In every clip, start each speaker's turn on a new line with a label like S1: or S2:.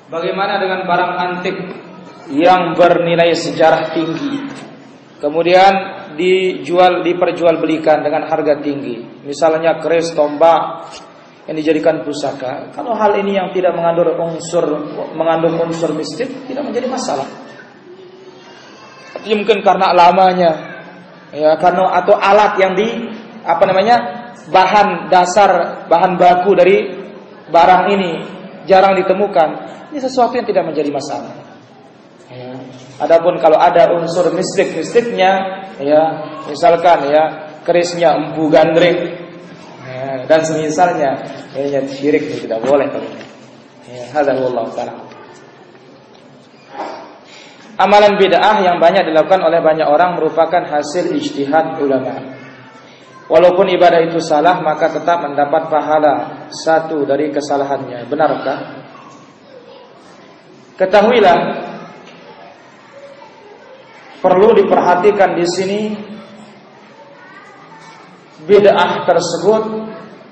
S1: Bagaimana dengan barang antik yang bernilai sejarah tinggi, kemudian diperjualbelikan dengan harga tinggi, misalnya keris, tombak yang dijadikan pusaka. Kalau hal ini yang tidak mengandung unsur mistik, tidak menjadi masalah. Mungkin karena lamanya, ya, karena atau alat yang bahan dasar, bahan baku dari barang ini jarang ditemukan. Ini sesuatu yang tidak menjadi masalah. Ya. Adapun kalau ada unsur mistiknya, ya, misalkan ya kerisnya empu gandrik, ya, dan semisalnya, ya, syirik itu tidak boleh. Ya, hadza wallahu ta'ala. Amalan bid'ah yang banyak dilakukan oleh banyak orang merupakan hasil ijtihad ulama. Walaupun ibadah itu salah, maka tetap mendapat pahala satu dari kesalahannya. Benarkah? Ketahuilah, perlu diperhatikan di sini bid'ah tersebut,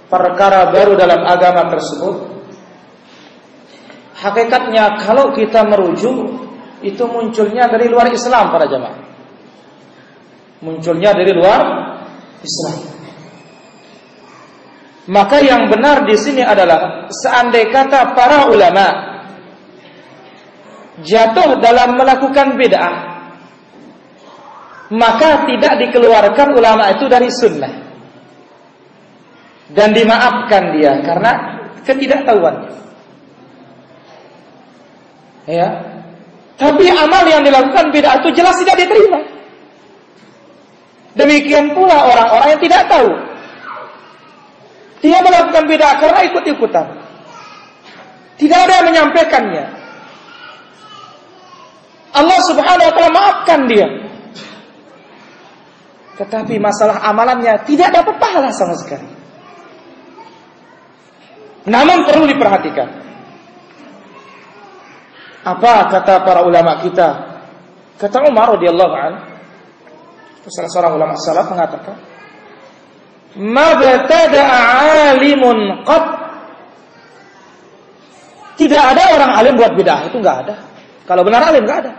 S1: perkara baru dalam agama tersebut. Hakikatnya kalau kita merujuk, itu munculnya dari luar Islam para jamaah. Munculnya dari luar Islam. Maka yang benar di sini adalah seandai kata para ulama jatuh dalam melakukan bid'ah, maka tidak dikeluarkan ulama itu dari sunnah dan dimaafkan dia karena ketidaktahuannya. Ya. Tapi amal yang dilakukan bid'ah itu jelas tidak diterima. Demikian pula orang-orang yang tidak tahu. Dia melakukan bid'ah karena ikut-ikutan. Tidak ada yang menyampaikannya. Allah Subhanahu wa ta'ala maafkan dia. Tetapi masalah amalannya tidak dapat pahala sama sekali. Namun perlu diperhatikan. Apa kata para ulama kita? Kata Umar radhiyallahu anhu, salah seorang ulama salaf mengatakan, "Ma batada'a 'alimun qad." Tidak ada orang alim buat bid'ah, itu enggak ada. Kalau benar alim enggak ada.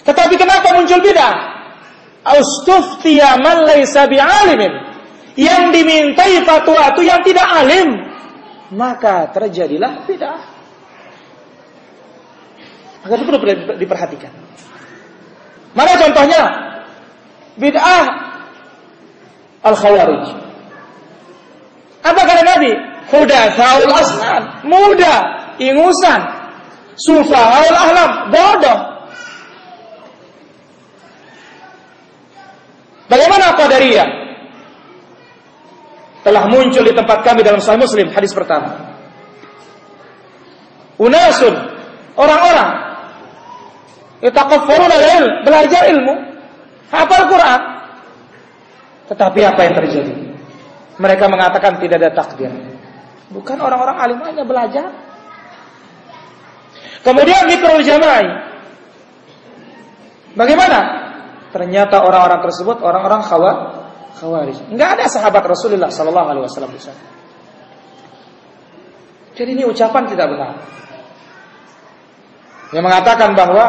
S1: Tetapi kenapa muncul bid'ah? Austuftiya man laysa bi'alimin. Yang dimintai fatwa itu yang tidak alim, maka terjadilah bid'ah. Maka itu perlu diperhatikan. Mana contohnya? Bid'ah Al-Khawarij. Apa kata Nabi? Hudatsaul asnan, muda, ingusan, sufahaul ahlam, bodoh. Bagaimana Qadariyah? Telah muncul di tempat kami dalam Sahih Muslim, hadis pertama. Unasun, orang-orang yataqaffaruna al-ilm, belajar ilmu, hafal Quran. Tetapi apa yang terjadi? Mereka mengatakan tidak ada takdir. Bukan orang-orang alim hanya belajar. Kemudian zikrul jama'i. Bagaimana? Ternyata orang-orang tersebut orang-orang Khawarij. Enggak ada sahabat Rasulullah sallallahu alaihi wasallam di sana. Jadi ini ucapan tidak benar. Yang mengatakan bahwa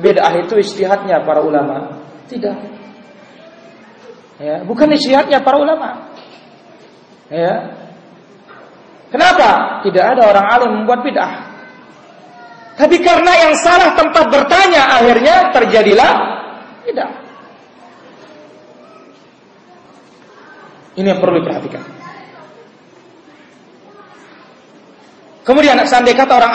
S1: bid'ah itu ijtihadnya para ulama. Tidak. Ya, bukan ijtihadnya para ulama. Ya. Kenapa? Tidak ada orang alim membuat bid'ah. Tapi karena yang salah tempat bertanya, akhirnya terjadilah bid'ah. Ini yang perlu diperhatikan. Kemudian seandainya kata orang